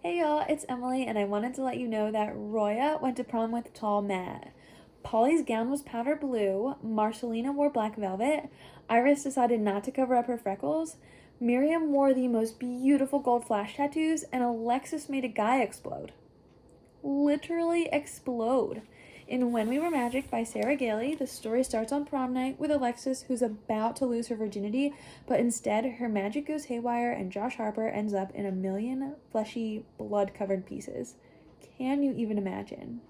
Hey y'all, it's Emily, and I wanted to let you know that Roya went to prom with tall Matt. Polly's gown was powder blue, Marcelina wore black velvet, Iris decided not to cover up her freckles, Miriam wore the most beautiful gold flash tattoos, and Alexis made a guy explode. Literally explode. In When We Were Magic by Sarah Gailey, the story starts on prom night with Alexis, who's about to lose her virginity, but instead her magic goes haywire and Josh Harper ends up in a million fleshy, blood-covered pieces. Can you even imagine?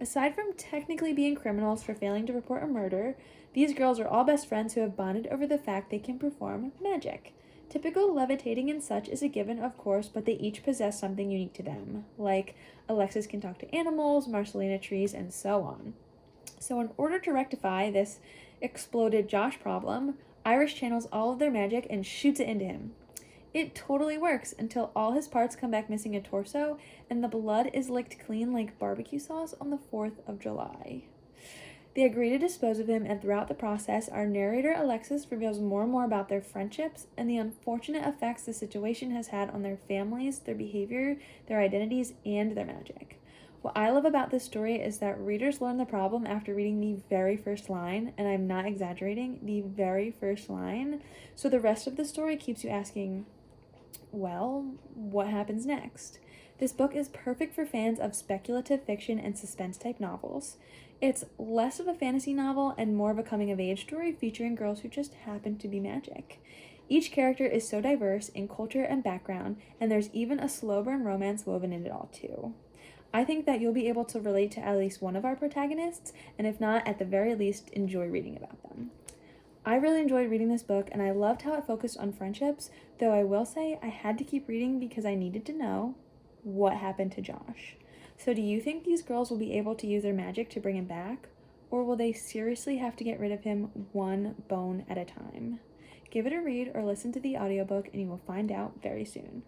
Aside from technically being criminals for failing to report a murder, these girls are all best friends who have bonded over the fact they can perform magic. Typical levitating and such is a given, of course, but they each possess something unique to them. Like, Alexis can talk to animals, Marcelina trees, and so on. So in order to rectify this exploded Josh problem, Iris channels all of their magic and shoots it into him. It totally works until all his parts come back missing a torso and the blood is licked clean like barbecue sauce on the 4th of July. They agree to dispose of him, and throughout the process, our narrator Alexis reveals more and more about their friendships and the unfortunate effects the situation has had on their families, their behavior, their identities, and their magic. What I love about this story is that readers learn the problem after reading the very first line, and I'm not exaggerating, the very first line, so the rest of the story keeps you asking, well, what happens next? This book is perfect for fans of speculative fiction and suspense type novels. It's less of a fantasy novel and more of a coming of age story featuring girls who just happen to be magic. Each character is so diverse in culture and background, and there's even a slow burn romance woven in it all too. I think that you'll be able to relate to at least one of our protagonists, and if not, at the very least, enjoy reading about them. I really enjoyed reading this book, and I loved how it focused on friendships, though I will say I had to keep reading because I needed to know what happened to Josh. So do you think these girls will be able to use their magic to bring him back? Or will they seriously have to get rid of him one bone at a time? Give it a read or listen to the audiobook and you will find out very soon.